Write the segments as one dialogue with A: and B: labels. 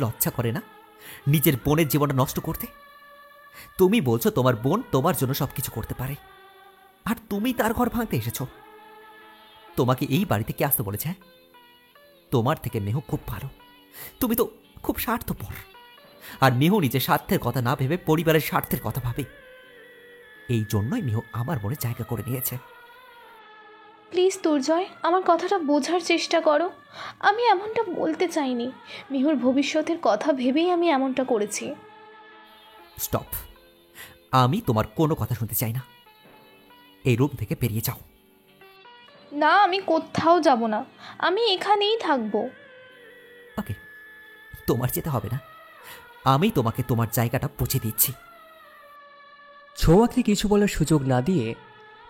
A: লজ্জা করে না নিজের বোনের জীবনটা নষ্ট করতে? তুমি বলছো তোমার বোন তোমার জন্য সবকিছু করতে পারে, আর তুমি তার ঘর ভাঙতে এসেছো। তোমাকে এই বাড়িতে কে আসতে বলেছে? তোমার থেকে মেহু খুব ভালো, তুমি তো খুব স্বার্থপর। আর মেহু নিজের স্বার্থের কথা না ভেবে পরিবারের স্বার্থের কথা ভাবে। এই জন্যই মেহু আমার মনে জায়গা করে নিয়েছে।
B: প্লিজ দুর্জয়, আমার কথাটা বোঝার চেষ্টা করো। আমি এমনটা বলতে চাইনি। মিহুর ভবিষ্যতের কথা ভেবেই আমি এমনটা করেছি।
A: স্টপ, আমি তোমার কোনো কথা শুনতে চাই না। এই রুম থেকে বেরিয়ে যাও।
B: না, আমি কোথাও যাব না, আমি এখানেই থাকবো।
A: ওকে, তোমার যেতে হবে না, আমি তোমাকে তোমার জায়গাটা বুঝে দিচ্ছি।
C: ছোঁয়াকে কিছু বলার সুযোগ না দিয়ে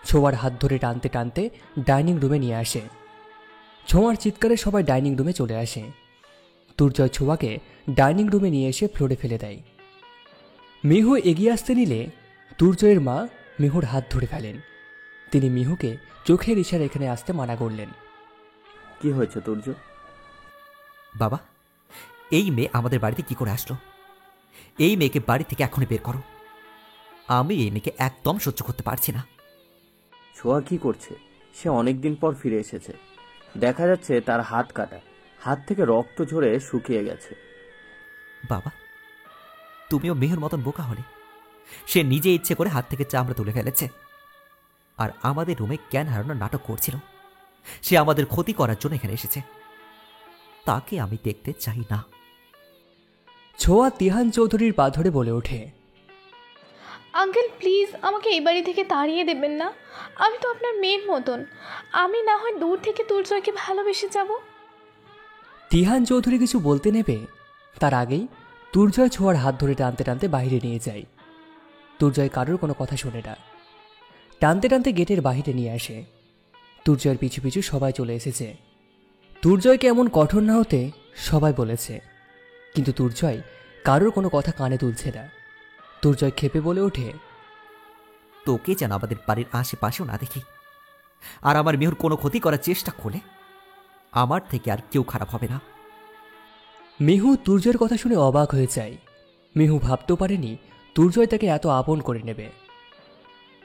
C: ছোঁয়ার হাত ধরে টানতে টানতে ডাইনিং রুমে নিয়ে আসে। ছোঁয়ার চিৎকারে সবাই ডাইনিং রুমে চলে আসে। দুর্জয় ছোঁয়াকে ডাইনিং রুমে নিয়ে এসে ফ্লোরে ফেলে দেয়। মিহু এগিয়ে আসতে নিলে দুর্জয়ের মা মিহুর হাত ধরে ফেলেন। তিনি মিহুকে চোখের ইশারা এখানে আসতে মানা করলেন।
D: কি হয়েছে দুর্য?
A: বাবা, এই মেয়ে আমাদের বাড়িতে কি করে আসলো? এই মেয়েকে বাড়ি থেকে এখনই বের করো। আমি এই মেয়েকে একদম সহ্য করতে পারছি না।
D: ছোঁয়া কি করছে? সে অনেকদিন পর ফিরে এসেছে। দেখা যাচ্ছে তার হাত কাটা, হাত থেকে রক্ত ঝরে শুকিয়ে গেছে।
A: বাবা, তুমিও মেহুর মতন বোকা হলে। সে নিজে ইচ্ছে করে হাত থেকে চামড়া তুলে ফেলেছে, আর আমাদের রুমে জ্ঞান হারানোর নাটক করছিল। সে আমাদের ক্ষতি করার জন্য এখানে এসেছে। তাকে আমি দেখতে চাই না।
C: ছোঁয়া তিহান চৌধুরীর পা ধরে বলে ওঠে,
B: আঙ্কেল প্লিজ আমাকে এই বাড়ি থেকে তাড়িয়ে দেবেন না। আমি তো আপনার মেয়ের মতন। আমি না হয় দূর থেকে দুর্জয়কে ভালোবেসে যাব।
C: তিহান চৌধুরী কিছু বলতে নেবে তার আগেই দুর্জয় ছোঁয়ার হাত ধরে টানতে টানতে বাইরে নিয়ে যায়। দুর্জয় কারোর কোনো কথা শোনে না। টানতে টানতে গেটের বাহিরে নিয়ে আসে। দুর্জয়ের পিছু পিছু সবাই চলে এসেছে। দুর্জয়কে এমন কঠোর না হতে সবাই বলেছে, কিন্তু দুর্জয় কারোর কোনো কথা কানে তুলছে না। দুর্জয় ক্ষেপে বলে ওঠে,
A: তোকে যেন আমাদের বাড়ির আশেপাশেও না দেখি। আর আমার মেহুর কোনো ক্ষতি করার চেষ্টা করলে আমার থেকে আর কেউ খারাপ হবে না।
C: মিহু দুর্জয়ের কথা শুনে অবাক হয়ে যায়। মিহু ভাবতেও পারেনি দুর্জয় তাকে এত আপন করে নেবে।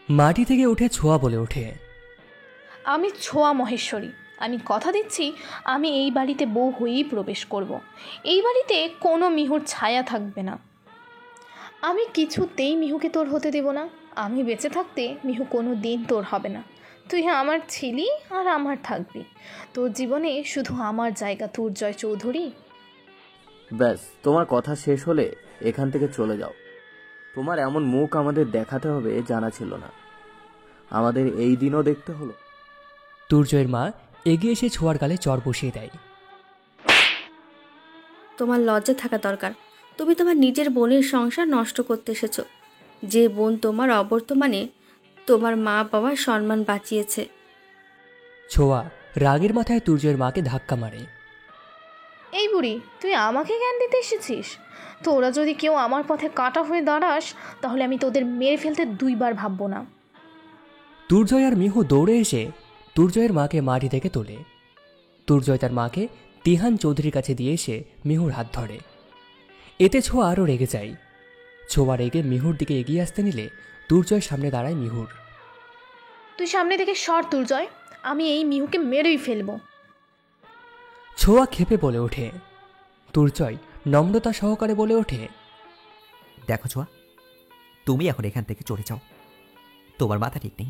C: মাটি থেকে উঠে ছোঁয়া বলে ওঠে,
B: আমি ছোঁয়া মহেশ্বরী। আমি কথা দিচ্ছি, আমি এই বাড়িতে বউ হয়েই প্রবেশ করব। এই বাড়িতে কোনো মিহুর ছায়া থাকবে না। আমি কিছুতেই মিহুকে তোর হতে দেব না। আমি বেঁচে থাকতে মিহু কোনো দিন তোর হবে না। তুই আমার ছিলি আর আমার থাকবি। তোর জীবনে শুধু আমার জায়গা, দুর্জয় চৌধুরী।
D: ব্যাস, তোমার কথা শেষ হলে এখান থেকে চলে যাও। তোমার এমন মুখ আমাদের দেখাতে হবে জানা ছিল না। আমাদের এই দিনও দেখতে হলো।
C: দুর্জয়ের মা এগিয়ে এসে ছোঁয়ার গালে চড় বসিয়ে দেয়।
E: তোমার লজ্জা থাকা দরকার। তুমি তোমার নিজের বোনের সংসার নষ্ট করতে এসেছো। যে বোন তোমার অবর্তমানে তোমার মা বাবার সম্মান বাঁচিয়েছে।
C: ছোঁয়া রাগের মাথায় দুর্জয়ের মাকে ধাক্কা মারে।
B: এই বুড়ি, তুই আমাকে জ্ঞান দিতে এসেছিস? তোরা যদি কেউ আমার পথে কাঁটা হয়ে দাঁড়াস, তাহলে আমি তোদের মেরে ফেলতে দুইবার ভাববো না।
C: দুর্জয় আর মিহু দৌড়ে এসে দুর্জয়ের মাকে মাটি থেকে তোলে। দুর্জয় তার মাকে তিহান চৌধুরীর কাছে দিয়ে এসে মিহুর হাত ধরে। এতে ছোঁয়া আরও রেগে যায়। ছোঁয়া রেগে মিহুর দিকে এগিয়ে আসতে নিলে দুর্জয় সামনে দাঁড়ায় মিহুর।
B: তুই সামনে থেকে সর দুর্জয়, আমি এই মিহুকে মেরেই ফেলবো।
C: ছোঁয়া ক্ষেপে বলে ওঠে। দুর্জয় নম্রতা সহকারে বলে ওঠে,
A: দেখো ছোঁয়া, তুমি এখন এখান থেকে চলে যাও। তোমার মাথা ঠিক নেই,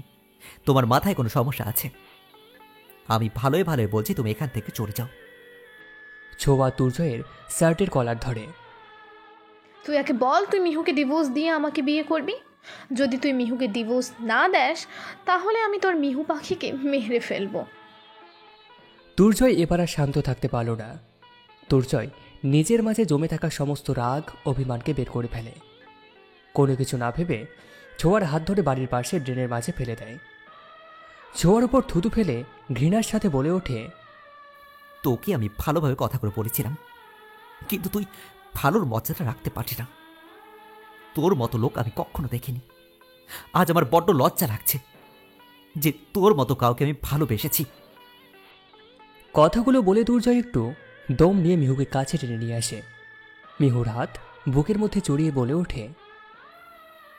A: তোমার মাথায় কোনো সমস্যা আছে। আমি ভালোই ভালোই বলছি, তুমি এখান থেকে চলে যাও।
C: ছোঁয়া দুর্জয়ের শার্টের কলার ধরে।
B: তুই একে বল, তুই মিহুকে ডিভোর্স দিয়ে আমাকে বিয়ে করবি? যদি তুই মিহুকে ডিভোর্স না দেস, তাহলে আমি তোর মিহু পাখিকে মেরে ফেলবো।
C: দুর্জয় এবার আর শান্ত থাকতে পারল না। দুর্জয় নিজের মাঝে জমে থাকা সমস্ত রাগ অভিমানকে বের করে ফেলে। কোনো কিছু না ভেবে ছোঁয়ার হাত ধরে বাড়ির পাশে ড্রেনের মাঝে ফেলে দেয়। ছোঁয়ার উপর থুতু ফেলে ঘৃণার সাথে বলে ওঠে,
A: তোকে আমি ভালোভাবে কথা করে বলেছিলাম, কিন্তু তুই ভালোর মর্যাদা রাখতে পারছি না। তোর মতো লোক আমি কখনো দেখিনি। আজ আমার বড্ড লজ্জা লাগছে যে তোর মতো কাউকে আমি ভালোবেসেছি।
C: কথাগুলো বলে দুর্জয় একটু দম নিয়ে মিহুকে কাছে টেনে নিয়ে আসে। মিহুর হাত বুকের মধ্যে জড়িয়ে বলে ওঠে,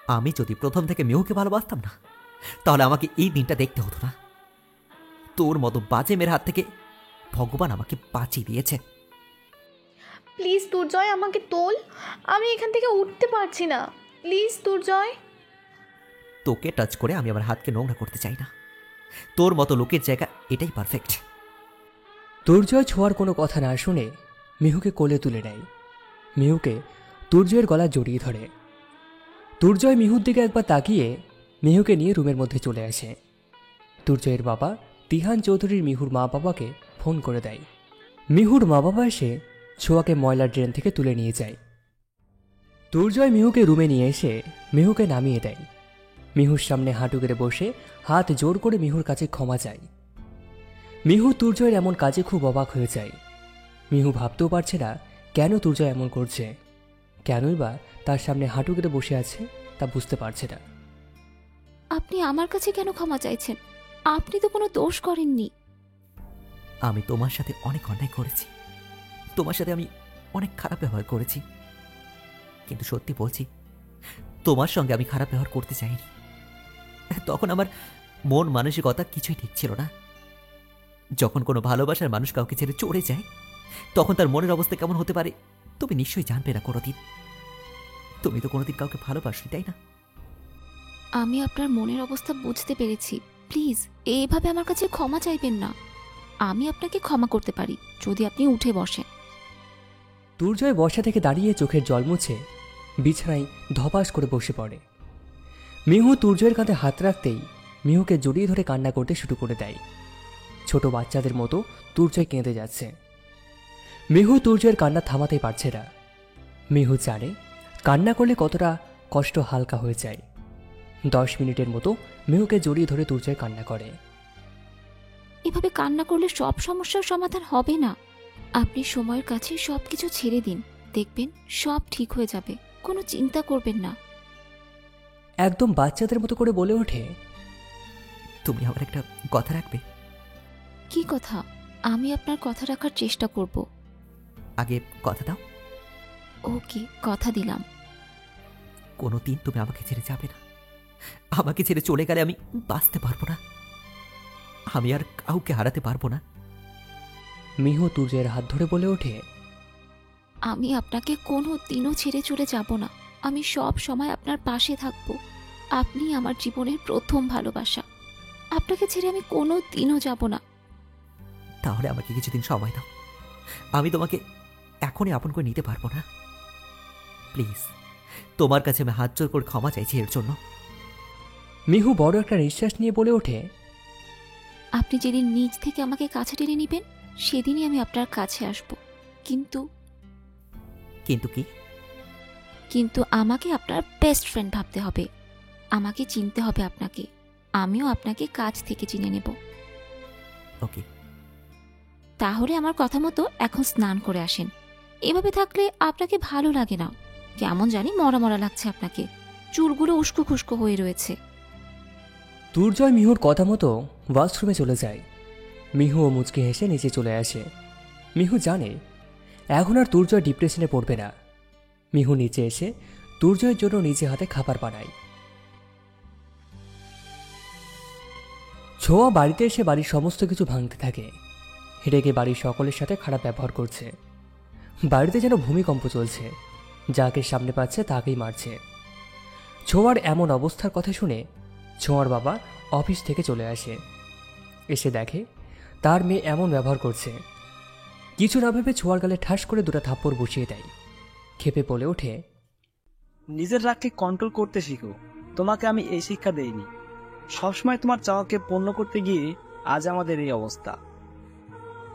A: আমি যদি প্রথম থেকে মিহুকে ভালোবাসতাম না, তাহলে আমাকে এই দিনটা দেখতে হতো না। তোর মতো বাজে মেয়ের হাত থেকে ভগবান আমাকে বাঁচিয়ে দিয়েছে।
B: প্লিজ দুর্জয়, আমাকে তোল। আমি এখান থেকে উঠতে পারছি না। প্লিজ দুর্জয়।
A: তোকে টাচ করে আমি আমার হাতকে নোংরা করতে চাই না। তোর মতো লোকের জায়গা এটাই পারফেক্ট।
C: দুর্জয় ছোঁয়ার কোনো কথা না শুনে মিহুকে কোলে তুলে নেয়। মিহুকে দুর্জয়ের গলা জড়িয়ে ধরে। দুর্জয় মিহুর দিকে একবার তাকিয়ে মিহুকে নিয়ে রুমের মধ্যে চলে আসে। দুর্জয়ের বাবা তিহান চৌধুরীর মিহুর মা বাবাকে ফোন করে দেয়। মিহুর মা বাবা এসে ছোঁয়াকে ময়লার ড্রেন থেকে তুলে নিয়ে যায়। দুর্জয় মিহুকে রুমে নিয়ে এসে মিহুকে নামিয়ে দেয়। মিহুর সামনে হাঁটু গেড়ে বসে হাত জোর করে মিহুর কাছে ক্ষমা চায়। মিহু দুর্জয়ের এমন কাজে খুব অবাক হয়ে যায়। মিহু ভাবতেও পারছে না কেন দুর্জয় এমন করছে, কেনই বা তার সামনে হাঁটু গেড়ে বসে আছে তা বুঝতে পারছে না।
F: আপনি আমার কাছে কেন ক্ষমা চাইছেন? আপনি তো কোনো দোষ করেননি।
A: আমি তোমার সাথে অনেক অন্যায় করেছি, তোমার সাথে আমি অনেক খারাপ ব্যবহার করেছি, কিন্তু সত্যি বলছি তোমার সঙ্গে আমি খারাপ ব্যবহার করতে চাইনি। তখন আমার মন মানসিকতা কিছুই ঠিক ছিল না। যখন কোনো ভালোবাসার মানুষ কাউকে ছেড়ে চলে যায়, তখন তার মনের অবস্থা কেমন হতে পারে তুমি নিশ্চয়ই জানবে না কোনোদিন। তুমি তো কোনোদিন কাউকে ভালোবাসনি, তাই না?
F: আমি আপনার মনের অবস্থা বুঝতে পেরেছি। প্লিজ এইভাবে আমার কাছে ক্ষমা চাইবেন না। আমি আপনাকে ক্ষমা করতে পারি যদি আপনি উঠে বসেন।
C: দুর্জয় বসা থেকে দাঁড়িয়ে চোখের জল মুছে বিছানায় ধপাস করে বসে পড়ে। মিহু দুর্জয়ের কাঁধে হাত রাখতেই মিহুকে জড়িয়ে ধরে কান্না করতে শুরু করে দেয়। ছোট বাচ্চাদের মতো দুর্জয় কেঁদে যাচ্ছে। মিহু দুর্জয়ের কান্না থামাতেই পারছে না। মিহু জানে কান্না করলে কতটা কষ্ট হালকা হয়ে যায়। 10 মিনিটের মতো মিহুকে জড়িয়ে ধরে দুর্জয় কান্না করে।
F: এভাবে কান্না করলে সব সমস্যার সমাধান হবে না। আপনি সময়ের কাছে সব কিছু ছেড়ে দিন, দেখবেন সব ঠিক হয়ে যাবে। কোনো চিন্তা করবেন না।
C: একদম বাচ্চাদের মতো করে বলে ওঠে,
A: তুমি আমার একটা কথা রাখবে?
F: কি কথা? আমি আপনার কথা রাখার চেষ্টা করব।
A: আগে কথা দাও।
F: ওকে, কথা দিলাম।
A: কোনোদিন তুমি আমাকে ছেড়ে যাবে না। আমাকে ছেড়ে চলে গেলে আমি বাঁচতে পারবো না, আমি আর কাউকে হারাতে পারবো না।
C: মিহু দুর্জয়ের হাত ধরে বলে ওঠে,
F: আমি আপনাকে কোনো দিনও ছেড়ে চলে যাব না। আমি সব সময় আপনার পাশে থাকব। আপনি আমার জীবনের প্রথম ভালোবাসা। আপনাকে ছেড়ে আমি কোনো দিনও যাব না।
A: তাহলে আমাকে কিছুদিন সময় দাও। আমি তোমাকে এখনই আপন করে নিতে পারবো না। প্লিজ, তোমার কাছে আমি হাত জোর করে ক্ষমা চাইছি এর জন্য।
C: মিহু বড় একটা নিঃশ্বাস নিয়ে বলে ওঠে,
F: আপনি যেদিন নিজ থেকে আমাকে কাছে টেনে নেবেন সেদিনই আমি আপনার কাছে আসব। কিন্তু
A: কিন্তু কি?
F: কিন্তু আমাকে আপনার বেস্ট ফ্রেন্ড ভাবতে হবে। আমাকে চিনতে হবে আপনাকে। আমিও আপনাকে কাছ থেকে চিনে নেব।
A: ওকে।
F: তাহলে আমার কথা মতো এখন স্নান করে আসেন। এভাবে থাকলে আপনাকে ভালো লাগে না। কেমন জানি মরা মরা লাগছে আপনাকে। চুলগুলো উস্কো খুস্কো হয়ে রয়েছে।
C: দুর্জয় মিহুর কথা মতো ওয়াশরুমে চলে যায়। মিহু ও মুচকি হেসে নিচে চলে আসে। মিহু জানে এখন আর দুর্জয় ডিপ্রেশনে পড়বে না। মিহু নিচে এসে দুর্জয়ের জন্য নিজে হাতে খাবার বানায়। ছোঁয়া বাড়িতে এসে বাড়ির সমস্ত কিছু ভাঙতে থাকে। রেগে বাড়ির সকলের সাথে খারাপ ব্যবহার করছে। বাড়িতে যেন ভূমিকম্প চলছে। যাকে সামনে পাচ্ছে তাকেই মারছে। ছোঁয়ার এমন অবস্থার কথা শুনে ছোঁয়ার বাবা অফিস থেকে চলে আসে। এসে দেখে তার মেয়ে এমন ব্যবহার করছে। কিছু না ভেবে ছোঁয়ার গালে ঠাস করে 2টা থাপ্পড় বসিয়ে দেয়। ক্ষেপে বলে ওঠে,
G: নিজের রাগকে কন্ট্রোল করতে শিখো। তোমাকে আমি এই শিক্ষা দেইনি। সবসময় তোমার চাওয়াকে পূর্ণ করতে গিয়ে আজ আমাদের এই অবস্থা।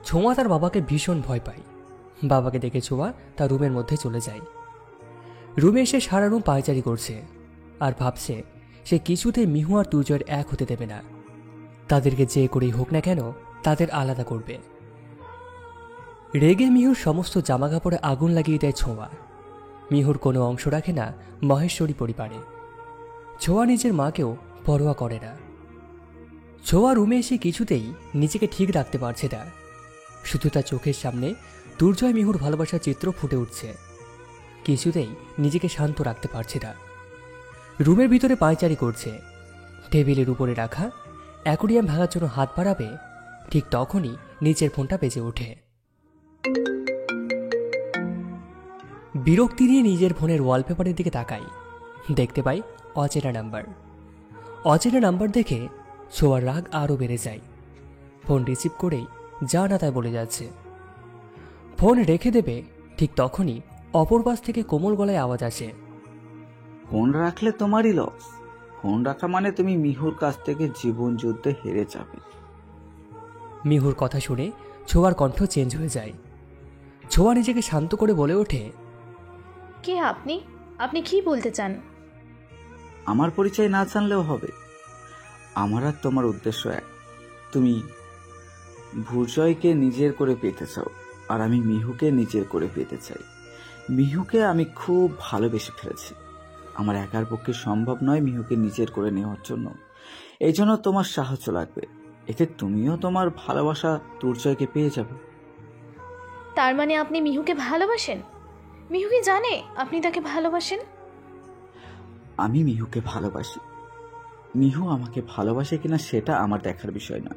C: ছোঁয়া তার বাবাকে ভীষণ ভয় পায়। বাবাকে দেখে ছোঁয়া তার রুমের মধ্যে চলে যায়। রুমে এসে সারা রুম পায়চারি করছে আর ভাবছে সে কিছুতেই মিহু আর দুর্জয়ের এক হতে দেবে না। তাদেরকে যে করেই হোক না কেন তাদের আলাদা করবে। রেগে মিহুর সমস্ত জামা কাপড়ে আগুন লাগিয়ে দেয় ছোঁয়া। মিহুর কোনো অংশ রাখে না মহেশ্বরী পরিবারে। ছোঁয়া নিজের মাকেও পরোয়া করে না। ছোঁয়া রুমে এসে কিছুতেই নিজেকে ঠিক রাখতে পারছে না। শুধু তার চোখের সামনে দুর্জয় মিহুর ভালোবাসার চিত্র ফুটে উঠছে। কিছুতেই নিজেকে শান্ত রাখতে পারছে না। রুমের ভিতরে পায়চারি করছে। টেবিলের উপরে রাখা অ্যাকোরিয়াম ভাঙার জন্য হাত বাড়াবে, ঠিক তখনই নিচের ফোনটা বেজে ওঠে। বিরক্তি নিয়ে নিজের ফোনের ওয়ালপেপারের দিকে তাকাই, দেখতে পাই অচেনা নাম্বার। অচেনা নাম্বার দেখে ছোঁয়ার রাগ আরও বেড়ে যায়। ফোন রিসিভ করেই যা না তাই বলে যাচ্ছে। ফোন রেখে দেবে, ঠিক তখনই অপর পাশ থেকে কোমল গলায় আওয়াজ আসে।
H: ফোন রাখলে তোমারই লস। ফোন রাখা মানে তুমি মিহুর কাছ থেকে জীবন যুদ্ধে হেরে যাবে।
C: মিহুর কথা শুনে ছোঁয়ার কণ্ঠ চেঞ্জ হয়ে যায়। ছোঁয়া নিজেকে শান্ত করে বলে ওঠে,
B: কে আপনি? আপনি কি বলতে চান?
H: আমার পরিচয় না জানলেও হবে। আমার আর তোমার উদ্দেশ্য এক। তুমি ভূজয়কে নিজের করে পেতে চাও, আর আমি মিহুকে নিজের করে পেতে চাই। মিহুকে আমি খুব ভালোবেসে ফেলেছি। আমার একার পক্ষে সম্ভব নয় মিহুকে নিজের করে নেওয়ার জন্য। এই জন্য তোমার সাহায্য লাগবে। এতে তুমিও তোমার ভালোবাসা দুর্জয়কে পেয়ে যাবে।
B: তার মানে আপনি মিহুকে ভালোবাসেন? মিহু কি জানে আপনি তাকে ভালোবাসেন?
H: আমি মিহুকে ভালোবাসি। মিহু আমাকে ভালোবাসে কিনা সেটা আমার দেখার বিষয় না।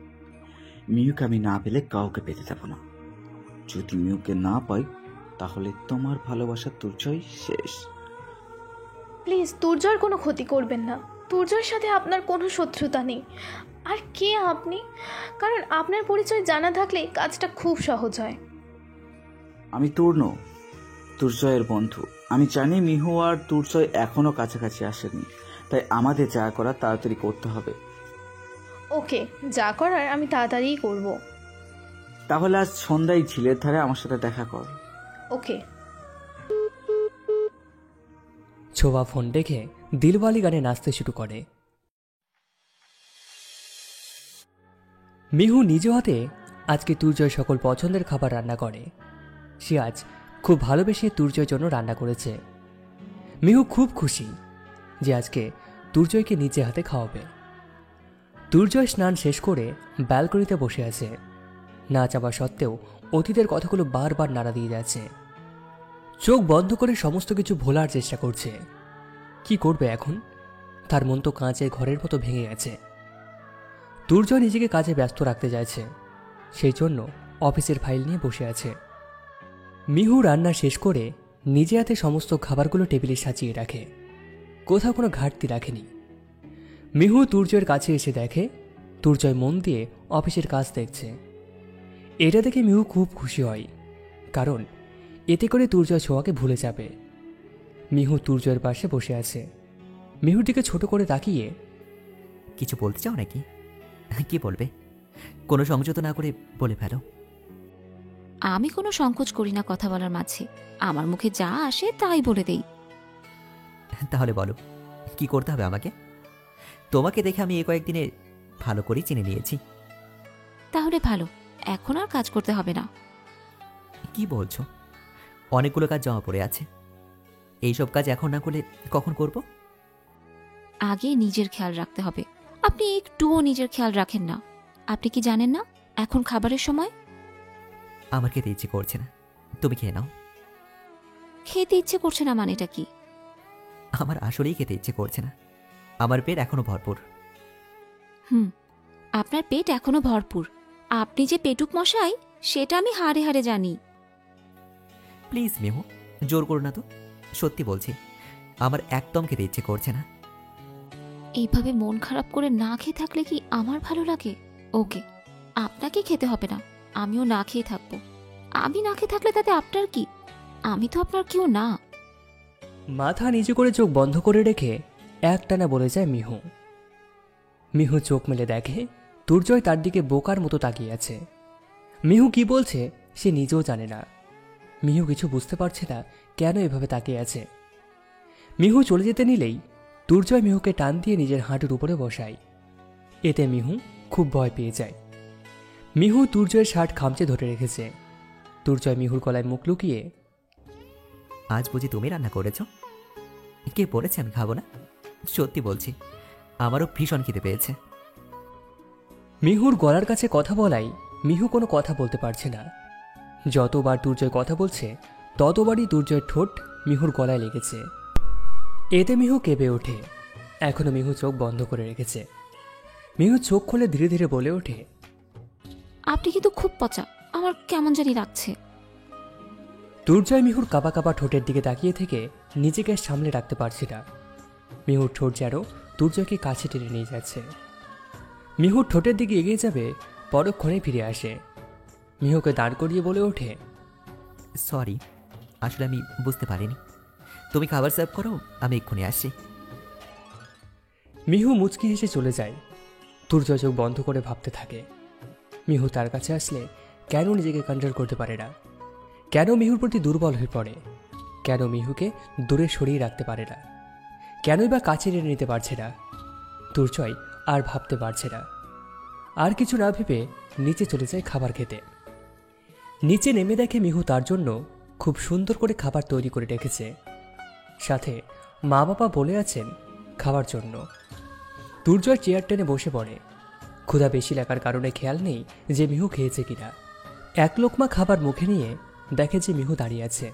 H: মিহুকে আমি না পেলে কাউকে পেতে যাব না। যদি মিহুকে না পাই তাহলে তোমার ভালোবাসা দুর্জয় শেষ।
B: প্লিজ দুর্জয়ের কোনো ক্ষতি করবেন না। দুর্জয়ের সাথে আপনার কোনো শত্রুতা নেই। আর কে আপনি? কারণ আপনার পরিচয় জানা থাকলে কাজটা খুব সহজ হয়।
H: আমি তূর্ণ, দুর্জয়ের বন্ধু। আমি জানি মিহু আর দুর্জয় এখনো কাছাকাছি আসেনি, তাই আমাদের যা করার তাড়াতাড়ি করতে হবে।
B: ওকে, যা করার আমি তাড়াতাড়িই করব।
H: তাহলে আজ সন্ধ্যায় ঝিলের ধারে আমার সাথে দেখা কর।
B: ওকে।
C: ছোঁয়া ফোন রেখে দিলওয়ালি গানে নাচতে শুরু করে। মিহু নিজ হাতে আজকে তুর্জয় সকল পছন্দের খাবার রান্না করে। সে আজ খুব ভালোবেসে তুর্জয়ের জন্য রান্না করেছে। মিহু খুব খুশি যে আজকে তুর্জয়কে নিজে হাতে খাওয়াবে। তুর্জয় স্নান শেষ করে ব্যালকনিতে বসে আছে। না চাওয়া সত্ত্বেও অতীতের কথাগুলো বারবার নাড়া দিয়ে যাচ্ছে। চোখ বন্ধ করে সমস্ত কিছু ভোলার চেষ্টা করছে। কি করবে এখন? তার মন তো কাঁচের ঘরের মতো ভেঙে গেছে। দুর্জয় নিজেকে কাজে ব্যস্ত রাখতে চাইছে, সেই জন্য অফিসের ফাইল নিয়ে বসে আছে। মিহু রান্না শেষ করে নিজে হাতে সমস্ত খাবারগুলো টেবিলে সাজিয়ে রাখে, কোথাও কোনো ঘাটতি রাখেনি। মিহু দুর্জয়ের কাছে এসে দেখে দুর্জয় মন দিয়ে অফিসের কাজ দেখছে। এটা দেখে মিহু খুব খুশি হয়, কারণ এতে করে দুর্জয় ছোঁয়াকে ভুলে যাবে। মিহু দুর্জয়ের পাশে বসে আছে। মিহুর দিকে ছোট করে তাকিয়ে,
A: কিছু বলতে চাও নাকি? কি বলবে? কোনো সংযত না করে বলে ফেলো।
F: আমি কোনো সংকোচ করি না কথা বলার মাঝে। আমার মুখে যা আসে তাই বলে দেই।
A: তাহলে বলো, কি করতে হবে আমাকে? তোমাকে দেখে আমি এই কয়েকদিনে ভালো করেই চিনে নিয়েছি।
F: তাহলে ভালো, এখন আর কাজ করতে হবে না।
A: কি বলছো? অনেকগুলো কাজ জমা পড়ে আছে। এইসব কাজ এখন না করলে কখন করব?
F: আগে নিজের খেয়াল রাখতে হবে। আপনি একটুও নিজের খেয়াল রাখেন না। আপনি কি জানেন না এখন খাবারের সময়?
A: আমার খেতে ইচ্ছে করছে না, তুমি খেয়ে নাও।
F: খেতে ইচ্ছে করছে না মানেটা কি?
A: আমার আসলেই খেতে ইচ্ছে করছে না। আমার পেট এখনো ভরপুর।
F: আপনার পেট এখনো ভরপুর। আপনি যে পেটুক মশাই সেটা আমি হাড়ে হাড়ে জানি।
A: প্লিজ মেহু, জোর করো না তো। সত্যি বলছি, আমার একদম খেতে ইচ্ছে করছে না।
F: এইভাবে মন খারাপ করে না খেয়ে থাকলে কি আমার ভালো লাগে? ওকে, আপনাকে খেতে হবে না, আমিও না খেয়ে থাকবো। আমি না খেয়ে থাকলে তাতে আপনার কি? আমি তো আপনার কেউ না।
C: মাথা নিচু করে চোখ বন্ধ করে রেখে একটানা বলে যায় মিহু। মিহু চোখ মেলে দেখে দুর্জয় তার দিকে বোকার মতো তাকিয়ে আছে। মিহু কি বলছে সে নিজেও জানে না। মিহু কিছু বুঝতে পারছে না কেন এভাবে তাকিয়ে আছে। মিহু চলে যেতে নিলেই দুর্জয় মিহুকে টান দিয়ে নিজের হাঁটুর উপরে বসায়। এতে মিহু খুব ভয় পেয়ে যায়। মিহু দুর্জয়ের শার্ট খামচে ধরে রেখেছে। দুর্জয় মিহুর গলায় মুখ লুকিয়ে,
A: আজ বুঝি তুমি রান্না করেছ? কে বলেছে আমি খাবো না? সত্যি বলছি, আমারও ভীষণ খিদে পেয়েছে।
C: মিহুর গলার কাছে কথা বলাই মিহু কোনো কথা বলতে পারছে না। যতবার দুর্জয় কথা বলছে ততবারই দুর্জয়ের ঠোঁট মিহুর গলায় লেগেছে। এতে মিহু কেঁপে ওঠে। এখনো মিহু চোখ বন্ধ করে রেখেছে। মিহু চোখ খুলে ধীরে ধীরে বলে ওঠে,
F: আপনি কিন্তু খুব পচা, আমার কেমন জানি লাগছে।
C: দুর্জয় মিহুর কাঁপা কাঁপা ঠোঁটের দিকে তাকিয়ে থেকে নিজেকে সামলে রাখতে পারছে না। মিহুর ঠোঁট যেন দুর্জয়কে কাছে টেনে নিয়ে যাচ্ছে। মিহুর ঠোঁটের দিকে এগিয়ে যাবে, পরক্ষণে ফিরে আসে। মিহুকে দাঁড় করিয়ে বলে ওঠে,
A: সরি, আসলে আমি বুঝতে পারিনি। তুমি খাবার সার্ভ করো, আমি এক্ষুনি আসছি।
C: মিহু মুচকি হেসে চলে যায়। দুর্জয় চোখ বন্ধ করে ভাবতে থাকে, মিহু তার কাছে আসলে কেন নিজেকে কন্ট্রোল করতে পারে না, কেন মিহুর প্রতি দুর্বল হয়ে পড়ে, কেন মিহুকে দূরে সরিয়ে রাখতে পারে না, কেনই বা কাছে টেনে নিতে পারছে না। দুর্জয় আর ভাবতে পারছে না। আর কিছু না ভেবে নিচে চলে যায় খাবার খেতে। নিচে নেমে দেখে মিহু তার জন্য খুব সুন্দর করে খাবার তৈরি করে রেখেছে, সাথে মা বাবা বলে আছেন খাওয়ার জন্য। দুর্জয় চেয়ার টেনে বসে পড়ে। ক্ষুধা বেশি লাগার কারণে খেয়াল নেই যে মিহু খেয়েছে কিনা। এক লোকমা খাবার মুখে নিয়ে দেখে যে মিহু দাঁড়িয়ে আছে।